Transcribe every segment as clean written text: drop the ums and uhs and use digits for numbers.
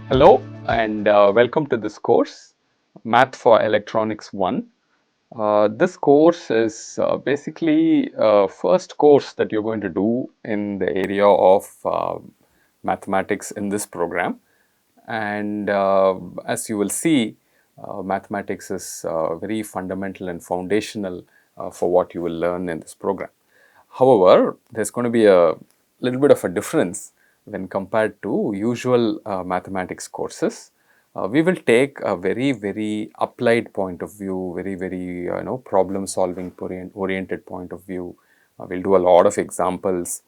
Hello and welcome to this course, Math for Electronics 1. This course is basically first course that you're going to do in the area of mathematics in this program. And as you will see, mathematics is very fundamental and foundational for what you will learn in this program. However, there's going to be a little bit of a difference when compared to usual mathematics courses. We will take a very applied point of view, very problem solving oriented point of view. We'll do a lot of examples.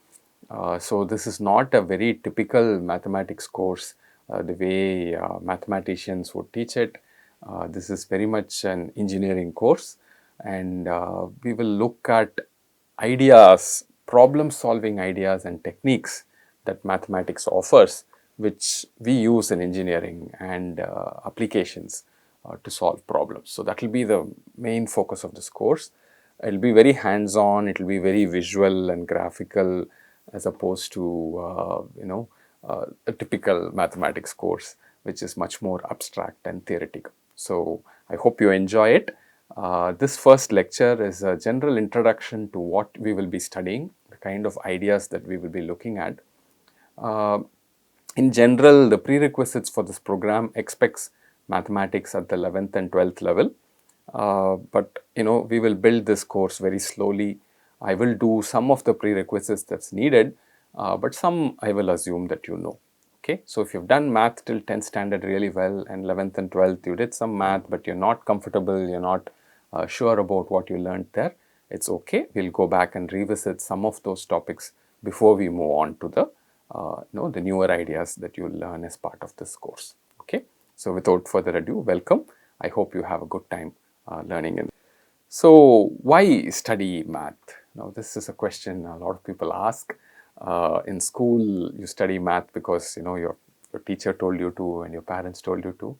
So this is not a very typical mathematics course the way mathematicians would teach it. This is very much an engineering course, and we will look at ideas, problem solving ideas and techniques that mathematics offers, which we use in engineering and applications to solve problems. So that will be the main focus of this course. It will be very hands on, it will be very visual and graphical as opposed to a typical mathematics course, which is much more abstract and theoretical. So I hope you enjoy it. This first lecture is a general introduction to what we will be studying, the kind of ideas that we will be looking at. In general, the prerequisites for this program expects mathematics at the 11th and 12th level. But we will build this course very slowly. I will do some of the prerequisites that's needed, but some I will assume that you know. Okay, so if you've done math till 10th standard really well and 11th and 12th you did some math, but you're not comfortable, you're not sure about what you learned there, it's okay. We'll go back and revisit some of those topics before we move on to the newer ideas that you'll learn as part of this course. Okay, so without further ado, welcome. I hope you have a good time learning it. So why study math? Now this is a question a lot of people ask. In school you study math because your teacher told you to and your parents told you to,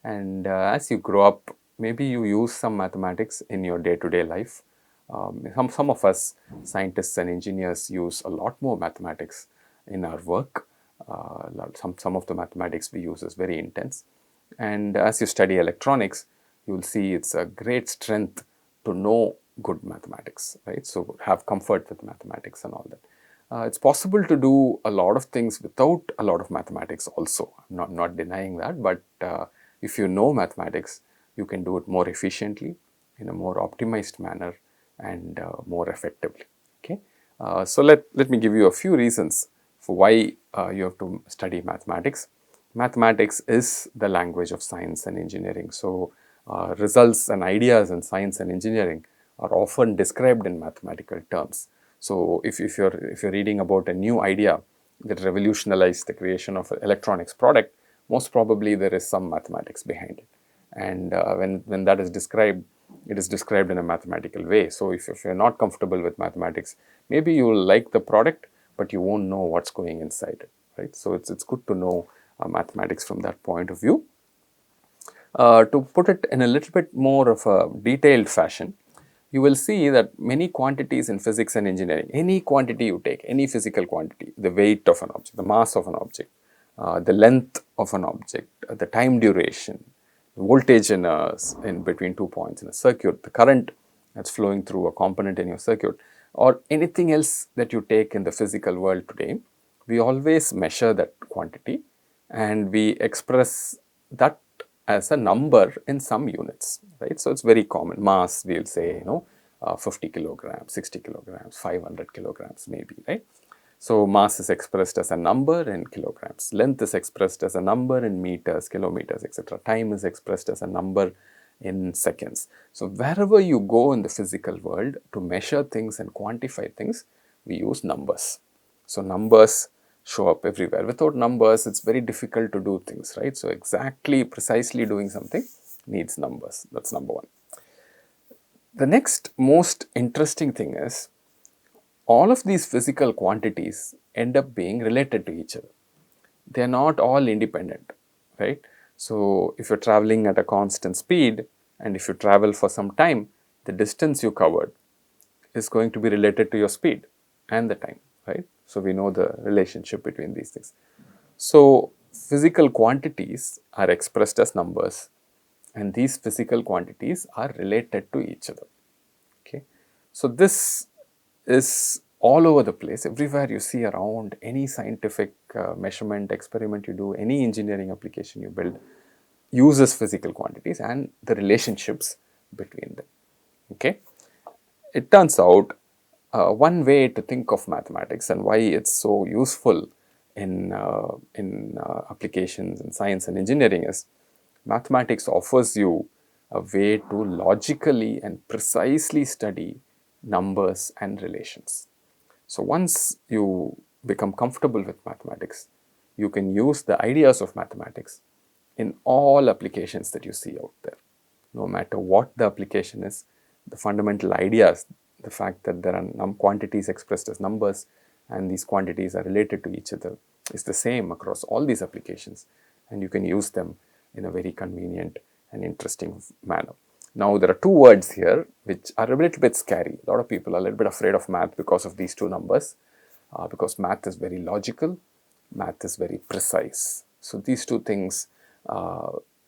and as you grow up maybe you use some mathematics in your day-to-day life. Some of us scientists and engineers use a lot more mathematics in our work. Some of the mathematics we use is very intense, and as you study electronics you will see it's a great strength to know good mathematics, right? So have comfort with mathematics and all that. It's possible to do a lot of things without a lot of mathematics also. I'm not denying that, but if you know mathematics, you can do it more efficiently, in a more optimized manner, and more effectively. Okay, so let me give you a few reasons for why you have to study mathematics. Mathematics is the language of science and engineering. So results and ideas in science and engineering are often described in mathematical terms. So if you're reading about a new idea that revolutionized the creation of an electronics product, most probably there is some mathematics behind it. And when that is described, it is described in a mathematical way. So if you're not comfortable with mathematics, maybe you will like the product, but you won't know what's going inside it, right? So it's good to know mathematics from that point of view. To put it in a little bit more of a detailed fashion, you will see that many quantities in physics and engineering, any quantity you take, any physical quantity, the weight of an object, the mass of an object, the length of an object, the time duration, voltage in between 2 points in a circuit, the current that's flowing through a component in your circuit, or anything else that you take in the physical world today, we always measure that quantity and we express that as a number in some units, right? So it's very common. Mass, we'll say, 50 kilograms, 60 kilograms, 500 kilograms maybe, right? So mass is expressed as a number in kilograms. Length is expressed as a number in meters, kilometers, etc. Time is expressed as a number in seconds. So wherever you go in the physical world to measure things and quantify things, we use numbers. So numbers show up everywhere. Without numbers, it's very difficult to do things, right? So precisely doing something needs numbers. That's number one. The next most interesting thing is all of these physical quantities end up being related to each other. They are not all independent, right? So if you're traveling at a constant speed and if you travel for some time, the distance you covered is going to be related to your speed and the time, right? So we know the relationship between these things. So physical quantities are expressed as numbers, and these physical quantities are related to each other. Okay, so this is all over the place. Everywhere you see around, any scientific measurement experiment you do, any engineering application you build, uses physical quantities and the relationships between them. Okay, it turns out one way to think of mathematics and why it's so useful in applications in science and engineering is mathematics offers you a way to logically and precisely study numbers and relations. So once you become comfortable with mathematics, you can use the ideas of mathematics in all applications that you see out there. No matter what the application is, the fundamental ideas, the fact that there are quantities expressed as numbers and these quantities are related to each other is the same across all these applications, and you can use them in a very convenient and interesting manner. Now, there are two words here which are a little bit scary. A lot of people are a little bit afraid of math because of these two numbers, because math is very logical, math is very precise. So, these two things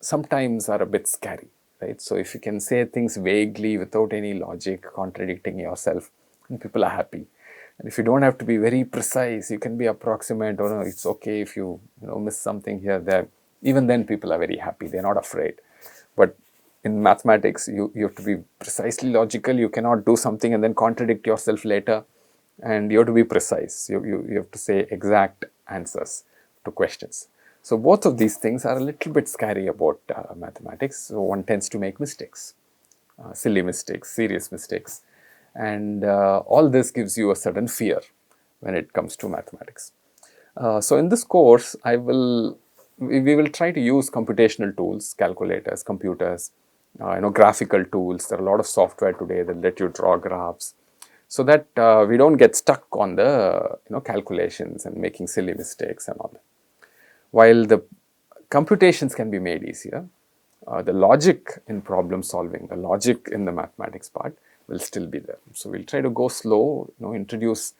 sometimes are a bit scary, right? So, if you can say things vaguely without any logic, contradicting yourself, then people are happy. And if you don't have to be very precise, you can be approximate, or no, it's okay if you miss something here, there. Even then, people are very happy. They're not afraid. But in mathematics, you have to be precisely logical. You cannot do something and then contradict yourself later. And you have to be precise. You have to say exact answers to questions. So both of these things are a little bit scary about mathematics. So one tends to make mistakes, silly mistakes, serious mistakes. And all this gives you a certain fear when it comes to mathematics. So in this course, we will try to use computational tools, calculators, computers, graphical tools. There are a lot of software today that let you draw graphs, so that we don't get stuck on the calculations and making silly mistakes and all that. While the computations can be made easier, the logic in problem solving, the logic in the mathematics part will still be there. So we'll try to go slow, introduce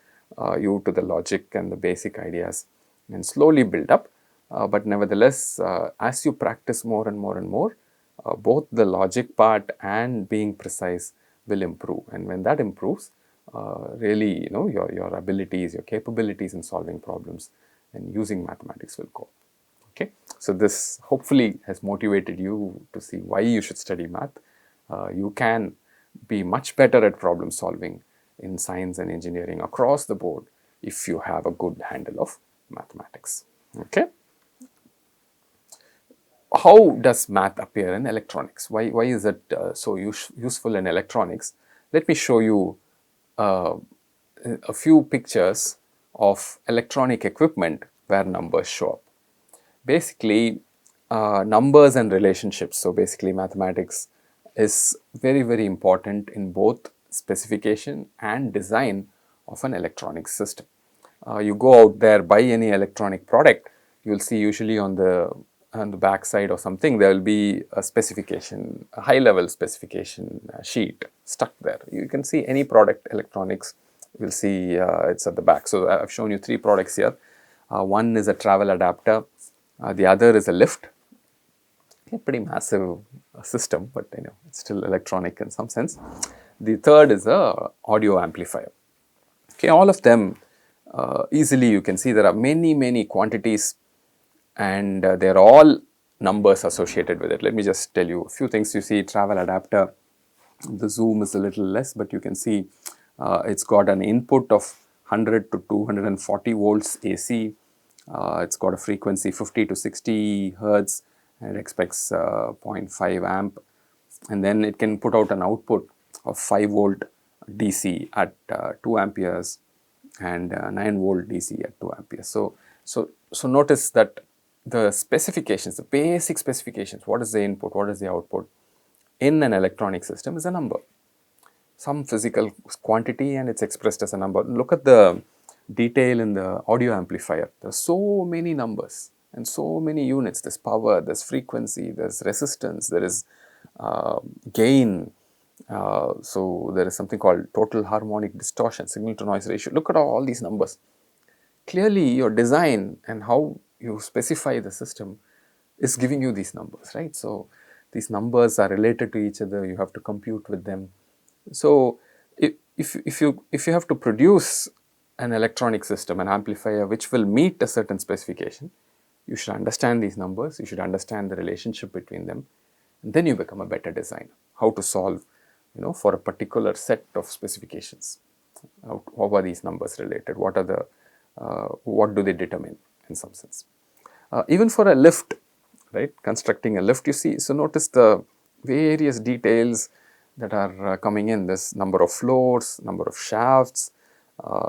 you to the logic and the basic ideas and slowly build up. But nevertheless, as you practice more and more and more, both the logic part and being precise will improve. And when that improves, really, your abilities, your capabilities in solving problems and using mathematics will go. Okay, so this hopefully has motivated you to see why you should study math. You can be much better at problem solving in science and engineering across the board if you have a good handle of mathematics. Okay. How does math appear in electronics? Why is it so useful in electronics? Let me show you a few pictures of electronic equipment where numbers show up. Basically, numbers and relationships. So basically, mathematics is very, very important in both specification and design of an electronic system. You go out there, buy any electronic product, you will see usually on the back side or something, there will be a specification, a high level specification sheet stuck there. You can see any product electronics, you will see it's at the back. So I've shown you three products here. One is a travel adapter, the other is a lift, a pretty massive system, but it's still electronic in some sense. The third is a audio amplifier. Okay, all of them easily you can see there are many quantities, and they're all numbers associated with it. Let me just tell you a few things. You see travel adapter, the zoom is a little less, but you can see it's got an input of 100 to 240 volts AC. It's got a frequency 50 to 60 hertz, and it expects 0.5 amp, and then it can put out an output of 5 volt DC at 2 amperes and 9 volt DC at 2 amperes. So notice that the specifications, the basic specifications, what is the input, what is the output in an electronic system is a number, some physical quantity, and it's expressed as a number. Look at the detail in the audio amplifier. There are so many numbers and so many units. There's power, there's frequency, there's resistance, there is gain. So there is something called total harmonic distortion, signal to noise ratio. Look at all these numbers. Clearly, your design and how you specify the system is giving you these numbers, right? So these numbers are related to each other, you have to compute with them. So if you have to produce an electronic system, an amplifier which will meet a certain specification, you should understand these numbers, you should understand the relationship between them, and then you become a better designer. How to solve, for a particular set of specifications. How are these numbers related? What do they determine in some sense? Even for a lift, right? Constructing a lift, you see. So notice the various details that are coming in. This number of floors, number of shafts,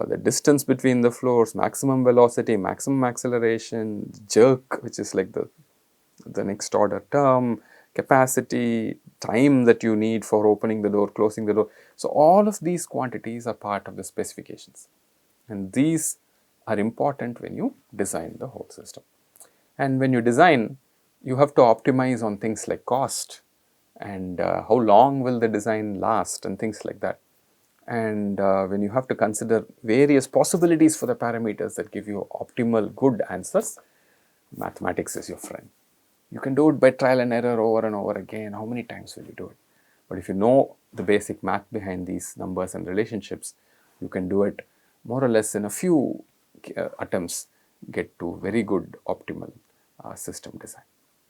the distance between the floors, maximum velocity, maximum acceleration, jerk, which is like the next order term, capacity, time that you need for opening the door, closing the door. So all of these quantities are part of the specifications, and these are important when you design the whole system. And when you design, you have to optimize on things like cost and how long will the design last and things like that. And when you have to consider various possibilities for the parameters that give you optimal good answers, mathematics is your friend. You can do it by trial and error over and over again. How many times will you do it? But if you know the basic math behind these numbers and relationships, you can do it more or less in a few attempts, get to very good optimal system design.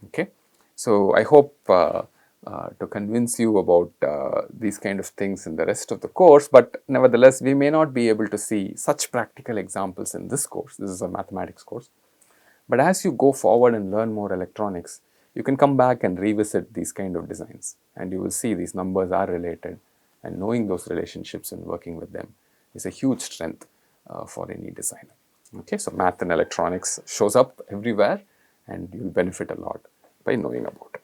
Okay, so I hope to convince you about these kind of things in the rest of the course, but nevertheless we may not be able to see such practical examples in this course. This is a mathematics course. But as you go forward and learn more electronics, you can come back and revisit these kind of designs, and you will see these numbers are related, and knowing those relationships and working with them is a huge strength for any designer. Okay, so math and electronics shows up everywhere, and you will benefit a lot by knowing about it.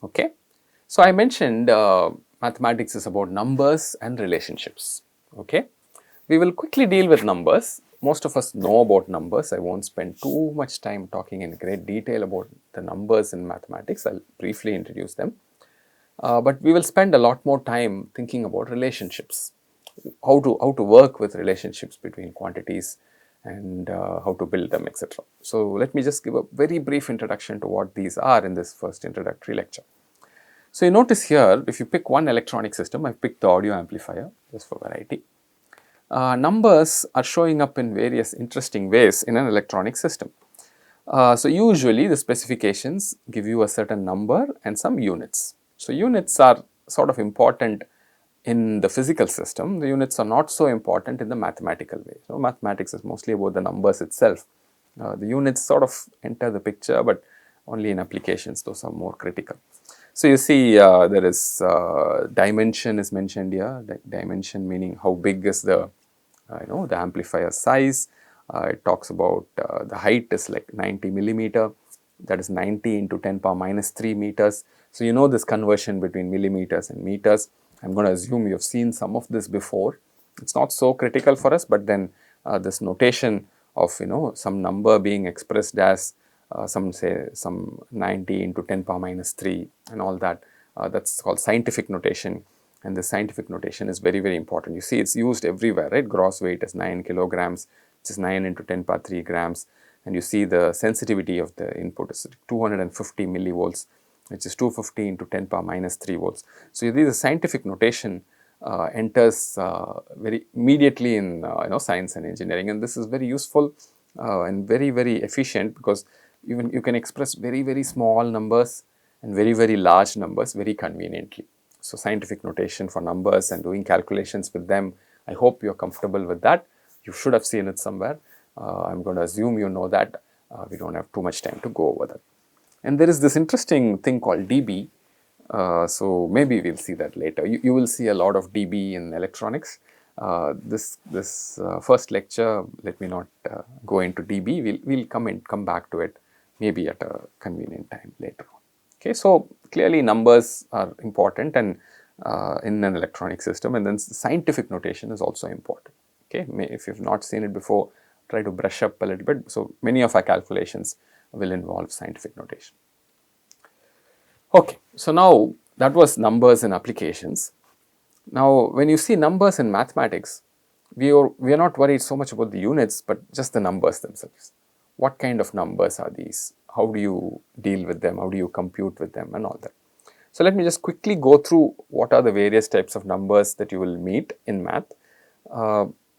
Okay, so I mentioned mathematics is about numbers and relationships. Okay, we will quickly deal with numbers. Most of us know about numbers. I won't spend too much time talking in great detail about the numbers in mathematics. I'll briefly introduce them. But we will spend a lot more time thinking about relationships, how to work with relationships between quantities and how to build them, etc. So let me just give a very brief introduction to what these are in this first introductory lecture. So you notice here, if you pick one electronic system, I've picked the audio amplifier just for variety. Numbers are showing up in various interesting ways in an electronic system. So usually the specifications give you a certain number and some units. So units are sort of important in the physical system. The units are not so important in the mathematical way. So mathematics is mostly about the numbers itself. The units sort of enter the picture, but only in applications. Those are more critical. So you see there is dimension is mentioned here. Dimension meaning how big is the the amplifier size. It talks about the height is like 90 millimeter, that is 90 into 10 power minus 3 meters. So you know this conversion between millimeters and meters. I'm going to assume you have seen some of this before. It's not so critical for us, but then this notation of some number being expressed as some 90 into 10 power minus 3 and all that, that's called scientific notation. And the scientific notation is very, very important. You see it's used everywhere, right? Gross weight is 9 kilograms, which is 9 into 10 power 3 grams. And you see the sensitivity of the input is 250 millivolts, which is 250 into 10 power minus 3 volts. So the scientific notation enters very immediately in science and engineering, and this is very useful and very, very efficient, because even you can express very, very small numbers and very, very large numbers very conveniently. So scientific notation for numbers and doing calculations with them, I hope you're comfortable with that. You should have seen it somewhere. I'm going to assume you know that. We don't have too much time to go over that. And there is this interesting thing called dB. So maybe we'll see that later. You will see a lot of dB in electronics. This first lecture, let me not go into dB. We'll come back to it maybe at a convenient time later on. Okay, so clearly numbers are important and in an electronic system, and then scientific notation is also important. Okay, if you've not seen it before, try to brush up a little bit. So many of our calculations will involve scientific notation. Okay, so now that was numbers and applications. Now when you see numbers in mathematics, we are not worried so much about the units, but just the numbers themselves. what kind of numbers are these, how do you deal with them, how do you compute with them and all that. So let me just quickly go through what are the various types of numbers that you will meet in math.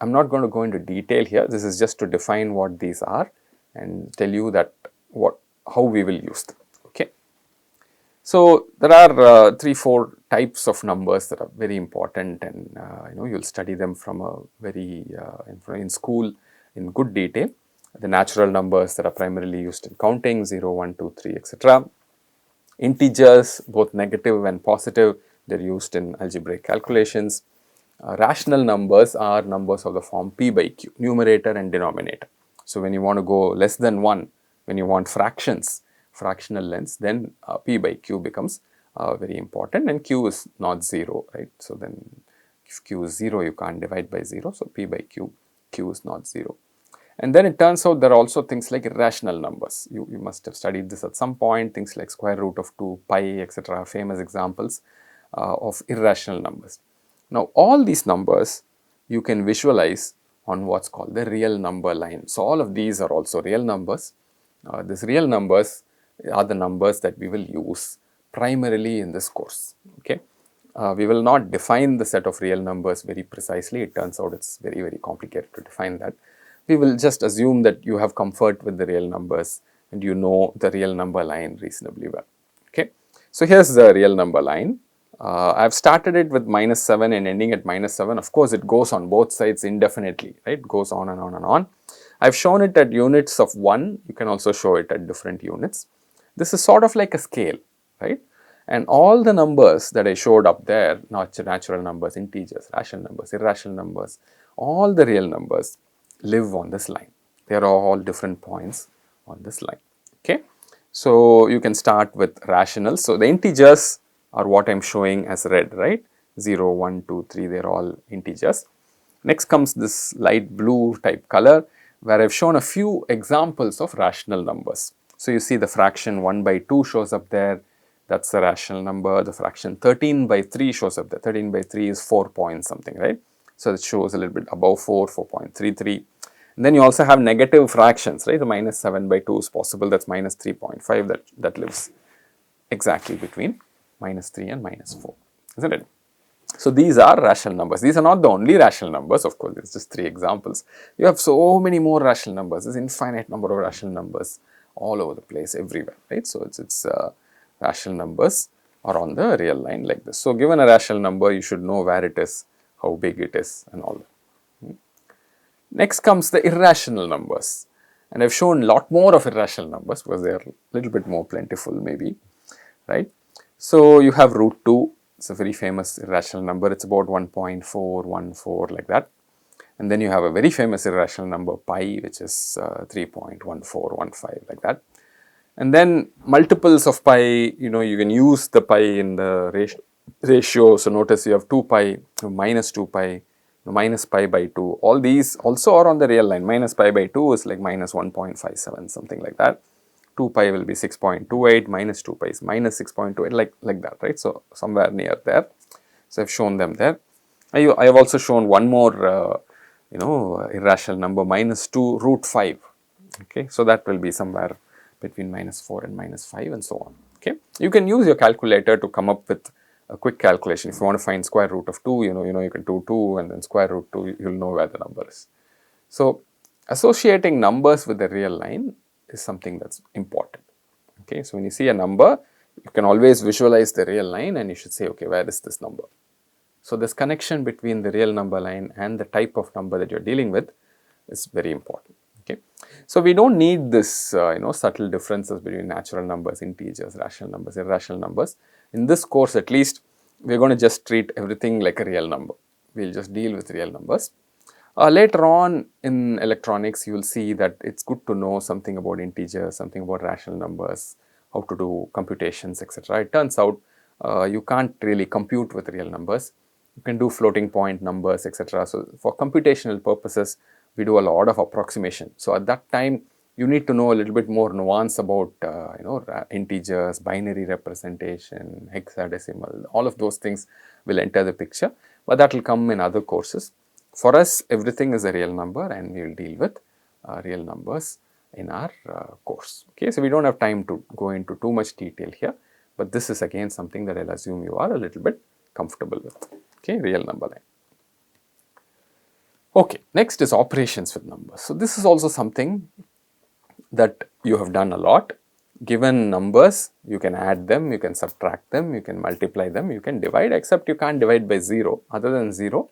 I'm not going to go into detail here, this is just to define what these are and tell you that how we will use them. Okay. So there are 3-4 types of numbers that are very important, and you'll study them from a very in school in good detail. The natural numbers that are primarily used in counting, 0, 1, 2, 3, etc. Integers, both negative and positive, they're used in algebraic calculations. Rational numbers are numbers of the form p by q, numerator and denominator. So when you want to go less than 1, when you want fractions, fractional lengths, then p by q becomes very important, and q is not 0, right. So then if q is 0, you can't divide by 0, so p by q, q is not 0. And then it turns out there are also things like irrational numbers. You must have studied this at some point, things like square root of 2, pi, etc., famous examples of irrational numbers. Now, all these numbers you can visualize on what's called the real number line. So, all of these are also real numbers. These real numbers are the numbers that we will use primarily in this course. Okay. We will not define the set of real numbers very precisely. It turns out it's very, very complicated to define that. We will just assume that you have comfort with the real numbers and you know the real number line reasonably well. Okay. So, here is the real number line. I have started it with -7 and ending at -7. Of course, it goes on both sides indefinitely, right? It goes on and on and on. I have shown it at units of 1. You can also show it at different units. This is sort of like a scale, right? And all the numbers that I showed up there, natural numbers, integers, rational numbers, irrational numbers, all the real numbers live on this line. They are all different points on this line. Okay. So, you can start with rationals. So, the integers are what I am showing as red, right? 0, 1, 2, 3, they are all integers. Next comes this light blue type color, where I have shown a few examples of rational numbers. So, you see the fraction 1 by 2 shows up there, that is the rational number. The fraction 13 by 3 shows up there, 13 by 3 is 4 point something, right. So, it shows a little bit above 4, 4.33. And then you also have negative fractions, right. The -7 by 2 is possible, that is -3.5, that lives exactly between -3 and -4, isn't it? So, these are rational numbers. These are not the only rational numbers, of course, it's just 3 examples. You have so many more rational numbers, there's infinite number of rational numbers all over the place, everywhere, right. So, it's rational numbers are on the real line like this. So, given a rational number, you should know where it is, how big it is and all that. Next comes the irrational numbers, and I have shown a lot more of irrational numbers because they are a little bit more plentiful maybe, right. So, you have root 2, it's a very famous irrational number, it's about 1.414 like that. And then you have a very famous irrational number pi, which is 3.1415 like that. And then multiples of pi, you can use the pi in the ratio. So, notice you have 2 pi, minus 2 pi, minus pi by 2. All these also are on the real line. Minus pi by 2 is like minus 1.57, something like that. 2 pi will be 6.28, minus 2 pi is minus 6.28, like that, right. So, somewhere near there. So, I have shown them there. I have also shown one more, irrational number, minus 2 root 5. Okay. So, that will be somewhere between -4 and -5 and so on. Okay. You can use your calculator to come up with a quick calculation. If you want to find square root of 2, you can do 2 and then square root 2, you will know where the number is. So, associating numbers with the real line is something that is important. Okay. So, when you see a number, you can always visualize the real line and you should say, okay, where is this number? So, this connection between the real number line and the type of number that you are dealing with is very important. Okay. So, we do not need this subtle differences between natural numbers, integers, rational numbers, irrational numbers. In this course at least, we are going to just treat everything like a real number. We will just deal with real numbers. Later on in electronics, you will see that it is good to know something about integers, something about rational numbers, how to do computations, etc. It turns out you can't really compute with real numbers. You can do floating point numbers, etc. So, for computational purposes, we do a lot of approximation. So, at that time, you need to know a little bit more nuance about integers, binary representation, hexadecimal, all of those things will enter the picture, but that will come in other courses. For us, everything is a real number and we will deal with real numbers in our course. Okay, so we don't have time to go into too much detail here, but this is again something that I'll assume you are a little bit comfortable with. Okay, real number line. Okay, next is operations with numbers. So this is also something that you have done a lot. Given numbers, you can add them, you can subtract them, you can multiply them, you can divide, except you can't divide by 0. Other than 0,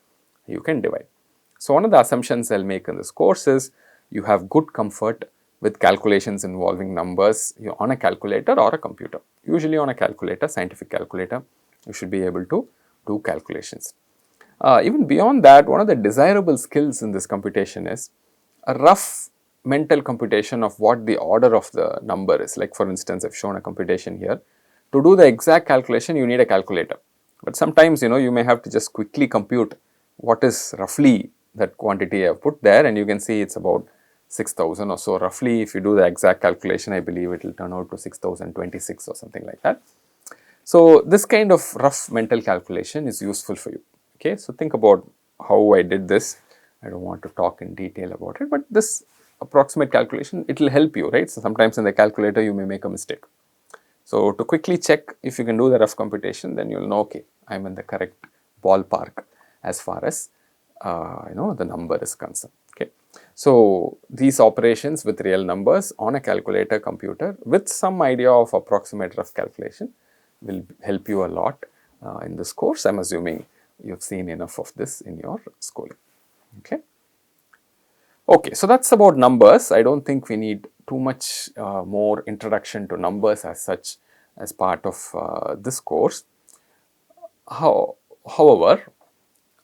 you can divide. So one of the assumptions I'll make in this course is you have good comfort with calculations involving numbers on a calculator or a computer. Usually on a calculator, scientific calculator, you should be able to do calculations. Even beyond that, one of the desirable skills in this computation is a rough mental computation of what the order of the number is. Like for instance, I've shown a computation here. To do the exact calculation, you need a calculator. But sometimes, you may have to just quickly compute what is roughly that quantity I have put there, and you can see it's about 6,000 or so. Roughly, if you do the exact calculation, I believe it will turn out to 6,026 or something like that. So this kind of rough mental calculation is useful for you. Okay, so think about how I did this. I don't want to talk in detail about it, but this approximate calculation, it will help you, right? So sometimes in the calculator you may make a mistake. So to quickly check if you can do the rough computation, then you'll know, okay, I'm in the correct ballpark as far as the number is concerned. Okay, so these operations with real numbers on a calculator computer with some idea of approximate rough calculation will help you a lot in this course. I'm assuming you've seen enough of this in your schooling. Okay. Okay, so that's about numbers. I don't think we need too much more introduction to numbers as such as part of this course. However,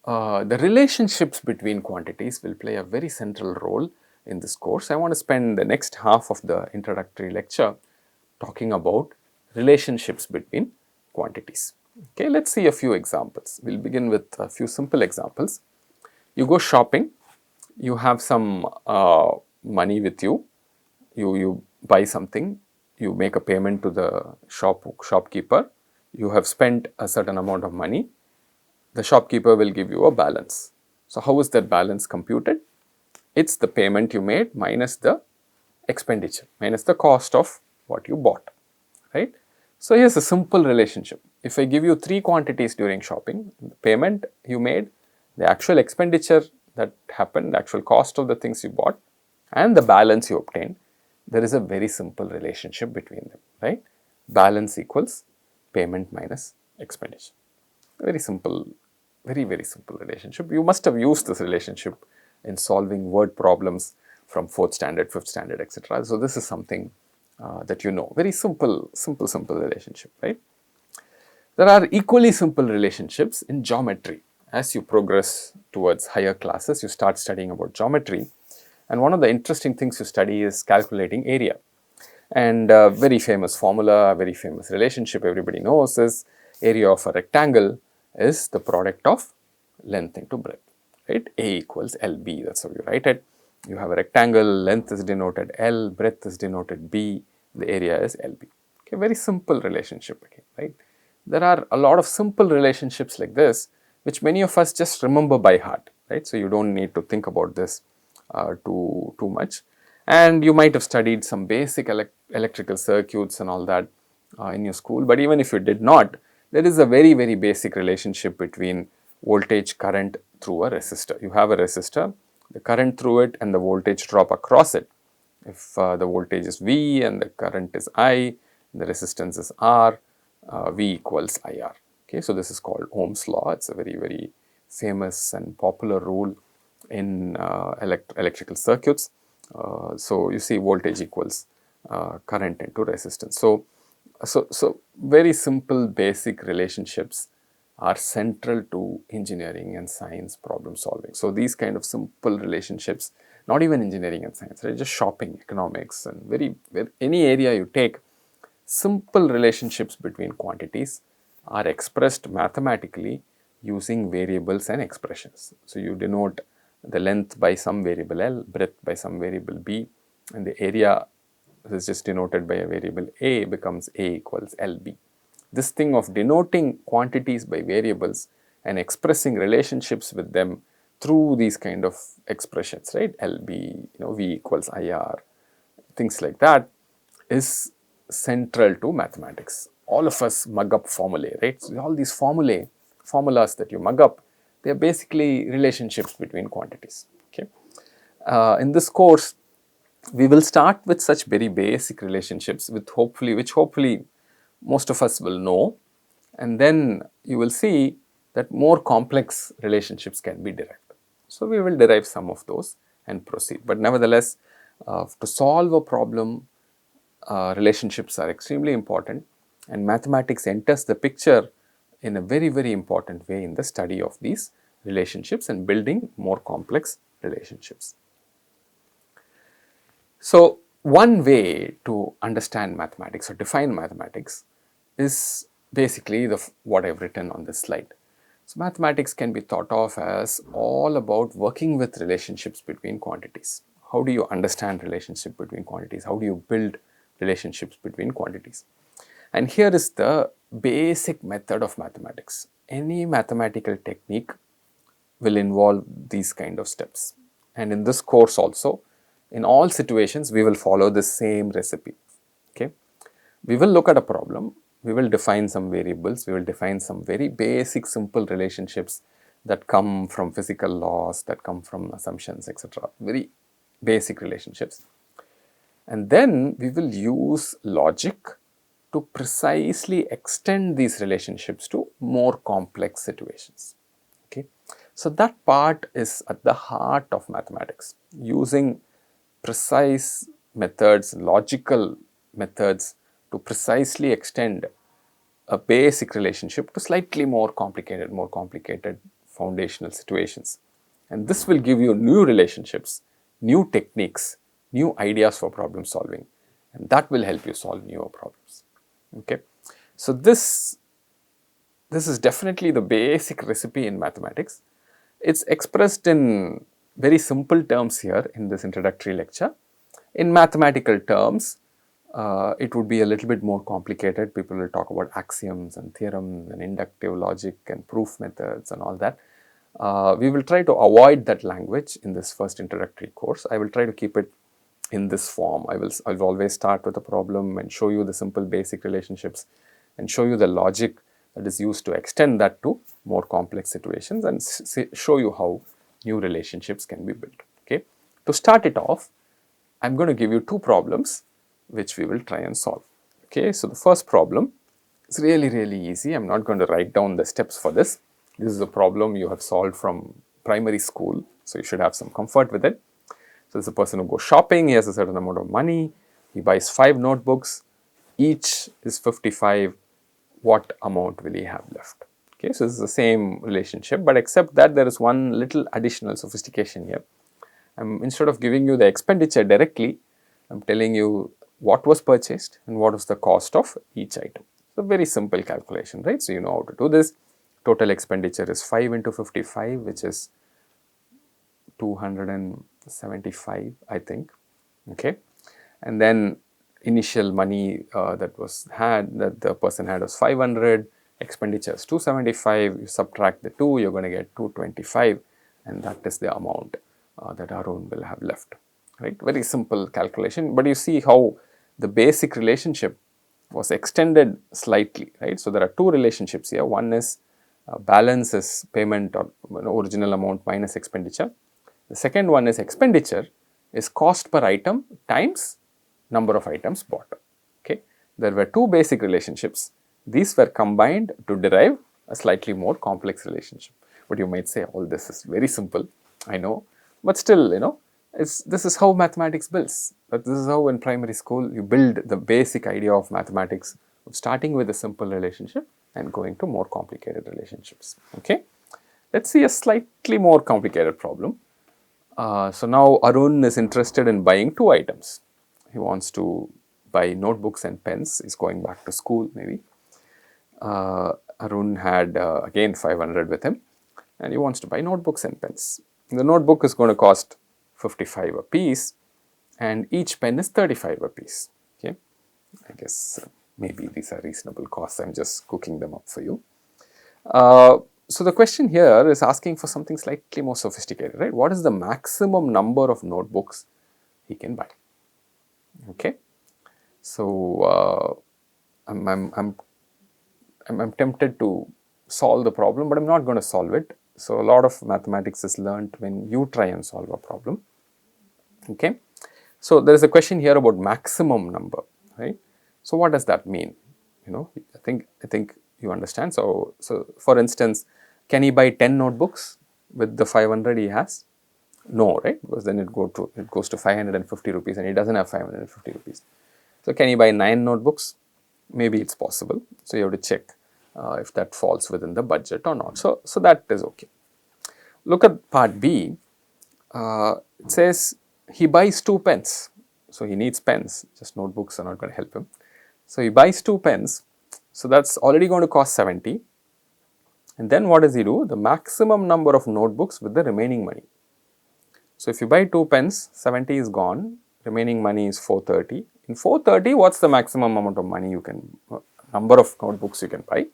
the relationships between quantities will play a very central role in this course. I want to spend the next half of the introductory lecture talking about relationships between quantities. Okay, let's see a few examples. We'll begin with a few simple examples. You go shopping, you have some money with you, you buy something, you make a payment to the shopkeeper, you have spent a certain amount of money, the shopkeeper will give you a balance. So how is that balance computed? It's the payment you made minus the expenditure, minus the cost of what you bought, right? So here's a simple relationship. If I give you 3 quantities during shopping, the payment you made, the actual expenditure that happened, the actual cost of the things you bought, and the balance you obtained, there is a very simple relationship between them, right? Balance equals payment minus expenditure. Very simple, very simple relationship. You must have used this relationship in solving word problems from 4th standard, 5th standard, etc. So this is something that you know. Very simple relationship, right? There are equally simple relationships in geometry. As you progress towards higher classes, you start studying about geometry. And one of the interesting things you study is calculating area. And a very famous formula, a very famous relationship everybody knows is area of a rectangle is the product of length into breadth, right? A equals LB, that's how you write it. You have a rectangle, length is denoted L, breadth is denoted B, the area is LB. Okay, very simple relationship again, right? There are a lot of simple relationships like this, which many of us just remember by heart, right? So you don't need to think about this too much. And you might have studied some basic electrical circuits and all that in your school, but even if you did not, there is a very basic relationship between voltage current through a resistor. You have a resistor, the current through it and the voltage drop across it. If the voltage is V and the current is I, the resistance is R, V equals IR. Okay, so this is called Ohm's law. It's a very famous and popular rule in electrical circuits. So you see voltage equals current into resistance. So very simple basic relationships are central to engineering and science problem solving. So these kind of simple relationships, not even engineering and science, right? Just shopping, economics, and any area you take, simple relationships between quantities are expressed mathematically using variables and expressions. So you denote the length by some variable L, breadth by some variable B, and the area is just denoted by a variable A becomes A equals LB. This thing of denoting quantities by variables and expressing relationships with them through these kind of expressions, right? LB, V equals IR, things like that is central to mathematics. All of us mug up formulae, right? So all these formulas that you mug up, they are basically relationships between quantities. Okay. In this course, we will start with such very basic relationships which hopefully most of us will know, and then you will see that more complex relationships can be derived. So we will derive some of those and proceed. But nevertheless, to solve a problem, relationships are extremely important, and mathematics enters the picture in a very important way in the study of these relationships and building more complex relationships. So, one way to understand mathematics or define mathematics is basically what I have written on this slide. So, mathematics can be thought of as all about working with relationships between quantities. How do you understand relationship between quantities? How do you build relationships between quantities? And here is the basic method of mathematics. Any mathematical technique will involve these kind of steps. And in this course also, in all situations, we will follow the same recipe. Okay. We will look at a problem, we will define some variables, we will define some very basic simple relationships that come from physical laws, that come from assumptions, etc. Very basic relationships. And then we will use logic to precisely extend these relationships to more complex situations. Okay. So that part is at the heart of mathematics, using precise methods, logical methods to precisely extend a basic relationship to slightly more complicated foundational situations. And this will give you new relationships, new techniques, new ideas for problem solving, and that will help you solve newer problems. Okay. So this is definitely the basic recipe in mathematics. It's expressed in very simple terms here in this introductory lecture. In mathematical terms, it would be a little bit more complicated. People will talk about axioms and theorems and inductive logic and proof methods and all that. We will try to avoid that language in this first introductory course. I will try to keep it in this form. I'll always start with a problem and show you the simple basic relationships and show you the logic that is used to extend that to more complex situations and show you how new relationships can be built. Okay. To start it off, I'm going to give you two problems which we will try and solve. Okay. So the first problem is really easy. I'm not going to write down the steps for this. This is a problem you have solved from primary school, so you should have some comfort with it. So there's a person who goes shopping, he has a certain amount of money, he buys 5 notebooks, each is 55. What amount will he have left? Okay, so this is the same relationship, but except that there is one little additional sophistication here. Instead of giving you the expenditure directly, I'm telling you what was purchased and what was the cost of each item. So very simple calculation, right? So you know how to do this. Total expenditure is 5 into 55, which is 275, I think. Okay, and then initial money that the person had was 500, expenditure is 275. You subtract the 2, you're going to get 225, and that is the amount that Arun will have left. Right, very simple calculation, but you see how the basic relationship was extended slightly, right? So there are two relationships here. One is balance is payment or original amount minus expenditure. The second one is expenditure is cost per item times number of items bought. Okay, there were two basic relationships. These were combined to derive a slightly more complex relationship. But you might say, all this is very simple. I know, but still, this is how mathematics builds. But this is how in primary school you build the basic idea of mathematics, starting with a simple relationship and going to more complicated relationships. Okay, let's see a slightly more complicated problem. So now Arun is interested in buying 2 items. He wants to buy notebooks and pens. He's going back to school maybe. Arun had again 500 with him, and he wants to buy notebooks and pens. The notebook is going to cost 55 a piece, and each pen is 35 a piece. Okay, I guess maybe these are reasonable costs. I'm just cooking them up for you. So the question here is asking for something slightly more sophisticated, right? What is the maximum number of notebooks he can buy? Okay. So I'm tempted to solve the problem, but I'm not going to solve it. So a lot of mathematics is learned when you try and solve a problem. Okay. So there is a question here about maximum number, right? So what does that mean? You know, I think you understand. So for instance, can he buy 10 notebooks with the 500 he has? No, right? Because then it goes to 550 rupees, and he doesn't have 550 rupees. So can he buy 9 notebooks? Maybe it's possible. So you have to check if that falls within the budget or not. So that is okay. Look at part B. It says he buys 2 pens. So he needs pens, just notebooks are not going to help him. So he buys 2 pens. So that's already going to cost 70. And then what does he do? The maximum number of notebooks with the remaining money. So if you buy 2 pens, 70 is gone, remaining money is 430. In 430, what's the maximum amount of money you can, number of notebooks you can buy?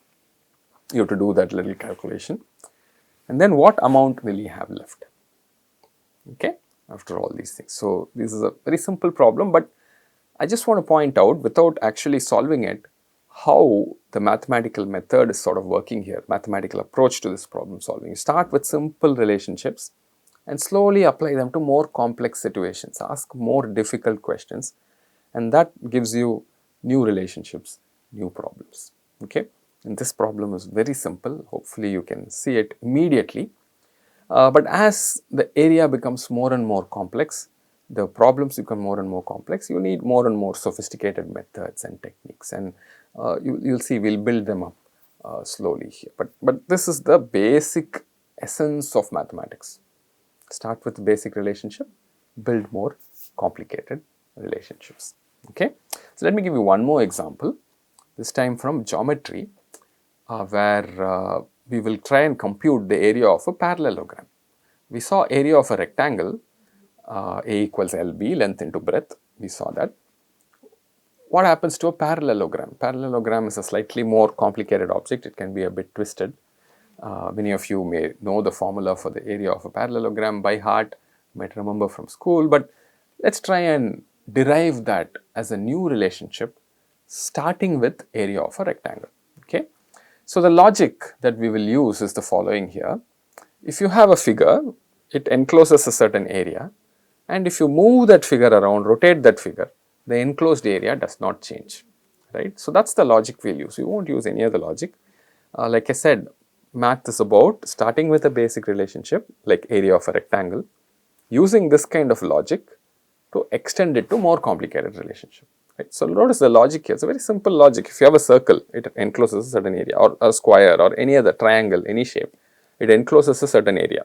You have to do that little calculation. And then what amount will he have left? Okay, after all these things. So this is a very simple problem, but I just want to point out, without actually solving it, how the mathematical method is sort of working here, mathematical approach to this problem solving. You start with simple relationships and slowly apply them to more complex situations, ask more difficult questions, and that gives you new relationships, new problems. Okay, and this problem is very simple. Hopefully you can see it immediately. But as the area becomes more and more complex, the problems become more and more complex, you need more and more sophisticated methods and techniques, and you'll see we'll build them up slowly here. But this is the basic essence of mathematics. Start with the basic relationship, build more complicated relationships. Okay, so let me give you one more example, this time from geometry, where we will try and compute the area of a parallelogram. We saw area of a rectangle, A equals LB, length into breadth, we saw that. What happens to a parallelogram? Parallelogram is a slightly more complicated object, it can be a bit twisted. Many of you may know the formula for the area of a parallelogram by heart, you might remember from school, but let's try and derive that as a new relationship starting with area of a rectangle. Okay. So the logic that we will use is the following here. If you have a figure, it encloses a certain area, and if you move that figure around, rotate that figure, the enclosed area does not change, right? So that's the logic we'll use. We won't use any other logic. Like I said, math is about starting with a basic relationship like area of a rectangle, using this kind of logic to extend it to more complicated relationship. Right? So notice the logic here. It's a very simple logic. If you have a circle, it encloses a certain area, or a square, or any other triangle, any shape, it encloses a certain area.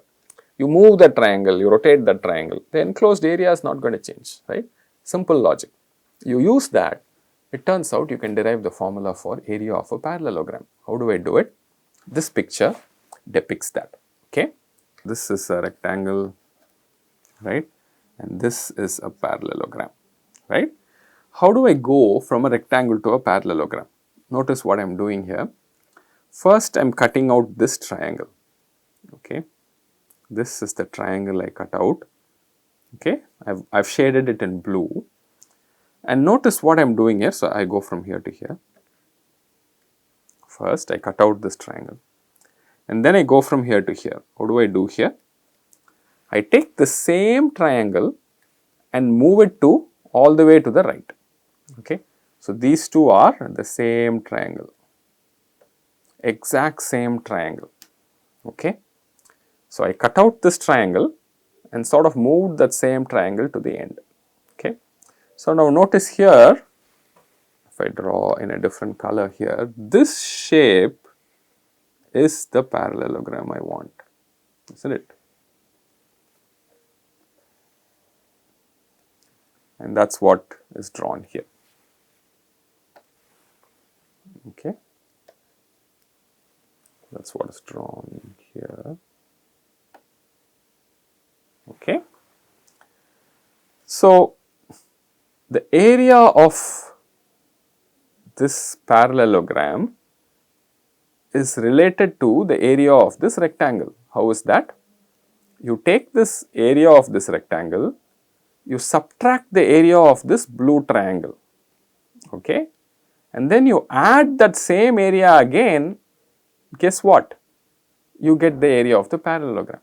You move that triangle, you rotate that triangle, the enclosed area is not going to change, right? Simple logic. You use that, it turns out you can derive the formula for area of a parallelogram. How do I do it? This picture depicts that, okay? This is a rectangle, right? And this is a parallelogram, right? How do I go from a rectangle to a parallelogram? Notice what I am doing here. First, I am cutting out this triangle, okay? This is the triangle I cut out, okay? I've shaded it in blue. And notice what I am doing here. So I go from here to here. First, I cut out this triangle. And then I go from here to here. What do I do here? I take the same triangle and move it to all the way to the right, okay? So these two are the same triangle, exact same triangle, okay? So I cut out this triangle and sort of moved that same triangle to the end, okay? So now notice here, if I draw in a different color here, this shape is the parallelogram I want, isn't it? And that's what is drawn here, okay? That's what is drawn here, okay? So the area of this parallelogram is related to the area of this rectangle. How is that? You take this area of this rectangle, you subtract the area of this blue triangle, okay, and then you add that same area again, guess what? You get the area of the parallelogram.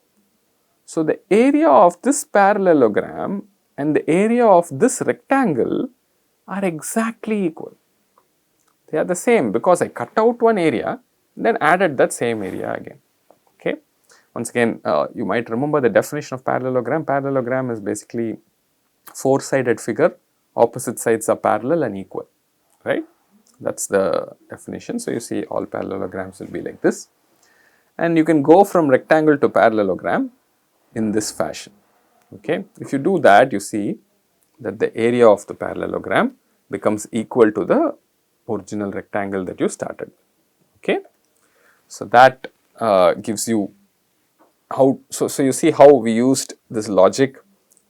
So, the area of this parallelogram and the area of this rectangle are exactly equal. They are the same because I cut out one area then added that same area again. Okay. Once again, you might remember the definition of parallelogram. Parallelogram is basically four-sided figure, opposite sides are parallel and equal, right? That is the definition. So, you see all parallelograms will be like this, and you can go from rectangle to parallelogram in this fashion. Okay. If you do that, you see that the area of the parallelogram becomes equal to the original rectangle that you started. Okay. So, that gives you how, so you see how we used this logic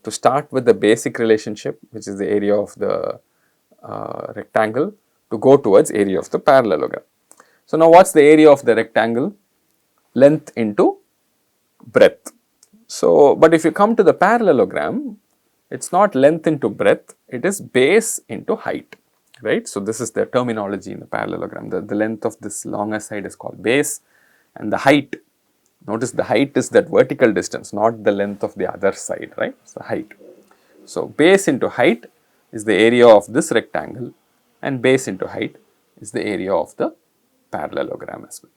to start with the basic relationship, which is the area of the rectangle, to go towards area of the parallelogram. So, now what is the area of the rectangle? Length into breadth. So, but if you come to the parallelogram, it is not length into breadth, it is base into height, right. So, this is the terminology in the parallelogram. The length of this longer side is called base, and the height, notice the height is that vertical distance, not the length of the other side, right. So, height. So, base into height is the area of this rectangle, and base into height is the area of the parallelogram as well.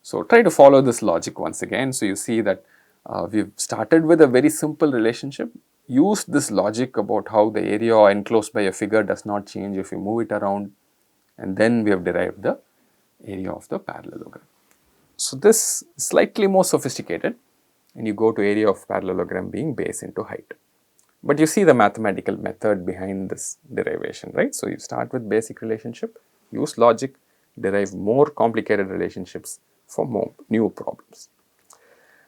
So, try to follow this logic once again. So, you see that we have started with a very simple relationship, used this logic about how the area enclosed by a figure does not change if you move it around, and then we have derived the area of the parallelogram. So, this is slightly more sophisticated, and you go to area of parallelogram being base into height. But you see the mathematical method behind this derivation, right. So, you start with basic relationship, use logic, derive more complicated relationships for more new problems.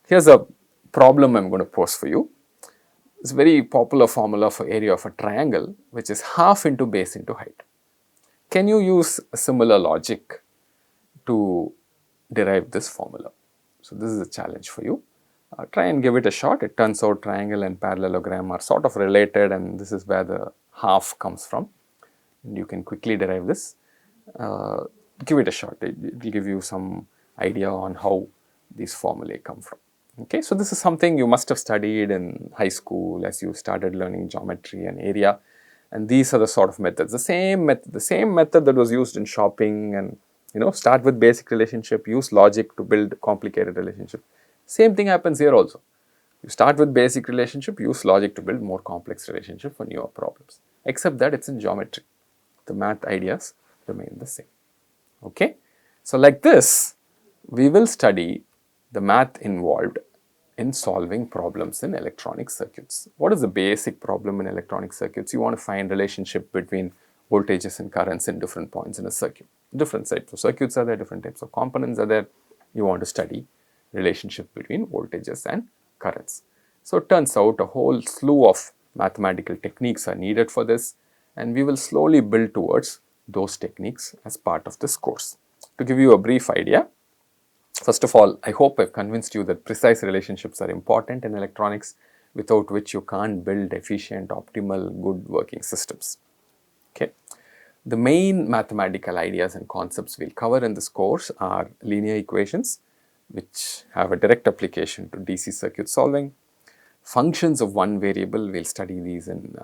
Here is a problem I am going to pose for you. It's a very popular formula for area of a triangle, which is half into base into height. Can you use a similar logic to derive this formula? So, this is a challenge for you. Try and give it a shot. It turns out triangle and parallelogram are sort of related, and this is where the half comes from. And you can quickly derive this. Give it a shot. It will give you some idea on how these formulae come from. Okay, so this is something you must have studied in high school as you started learning geometry and area, and these are the sort of methods, the same method that was used in shopping, and start with basic relationship, use logic to build complicated relationship. Same thing happens here also. You start with basic relationship, use logic to build more complex relationship for newer problems, except that it's in geometry. The math ideas remain the same. Okay, so like this, we will study the math involved in solving problems in electronic circuits. What is the basic problem in electronic circuits? You want to find relationship between voltages and currents in different points in a circuit. Different types of circuits are there, different types of components are there. You want to study relationship between voltages and currents. So, it turns out a whole slew of mathematical techniques are needed for this, and we will slowly build towards those techniques as part of this course. To give you a brief idea, first of all, I hope I have convinced you that precise relationships are important in electronics, without which you can't build efficient, optimal, good working systems. Okay. The main mathematical ideas and concepts we will cover in this course are linear equations, which have a direct application to DC circuit solving. Functions of one variable, we will study these in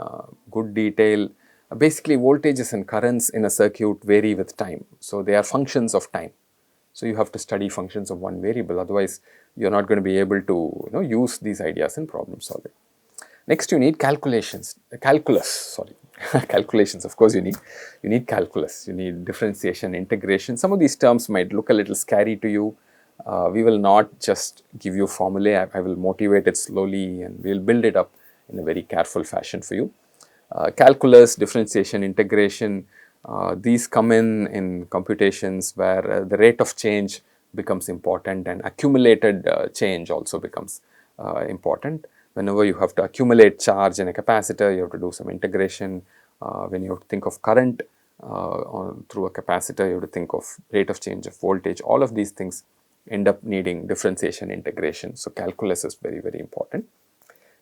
good detail. Basically, voltages and currents in a circuit vary with time. So, they are functions of time. So, you have to study functions of one variable, otherwise you are not going to be able to use these ideas in problem solving. Next, you need calculations, calculus, calculations, of course you need calculus, you need differentiation, integration. Some of these terms might look a little scary to you. We will not just give you formulae, I will motivate it slowly, and we will build it up in a very careful fashion for you. Calculus, differentiation, integration, these come in computations where the rate of change becomes important, and accumulated change also becomes important. Whenever you have to accumulate charge in a capacitor, you have to do some integration. When you have to think of current through a capacitor, you have to think of rate of change of voltage. All of these things end up needing differentiation, integration. So, calculus is very, very important.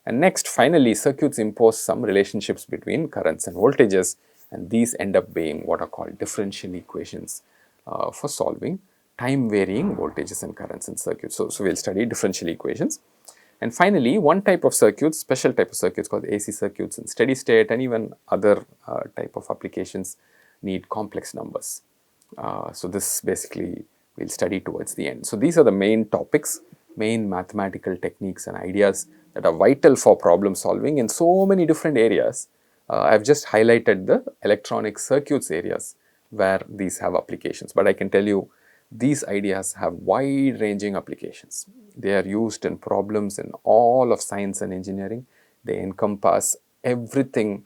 And next, finally, circuits impose some relationships between currents and voltages, and these end up being what are called differential equations for solving time varying voltages and currents in circuits. So we'll study differential equations. And finally, one type of circuits, special type of circuits called AC circuits in steady state, and even other type of applications need complex numbers. So this basically we'll study towards the end. So these are the main topics, main mathematical techniques and ideas that are vital for problem solving in so many different areas. I've just highlighted the electronic circuits areas where these have applications, but I can tell you these ideas have wide ranging applications. They are used in problems in all of science and engineering. They encompass everything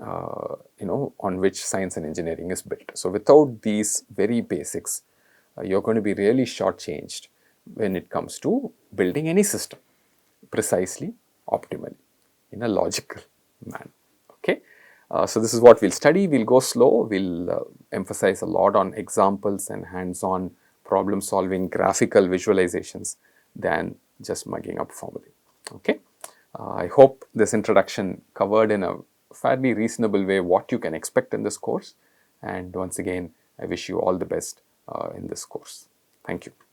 on which science and engineering is built. So without these very basics, you're going to be really shortchanged when it comes to building any system precisely, optimally, in a logical manner. Okay. So this is what we'll study. We'll go slow. We'll emphasize a lot on examples and hands-on problem solving, graphical visualizations than just mugging up formulae. Okay. I hope this introduction covered in a fairly reasonable way what you can expect in this course. And once again, I wish you all the best in this course. Thank you.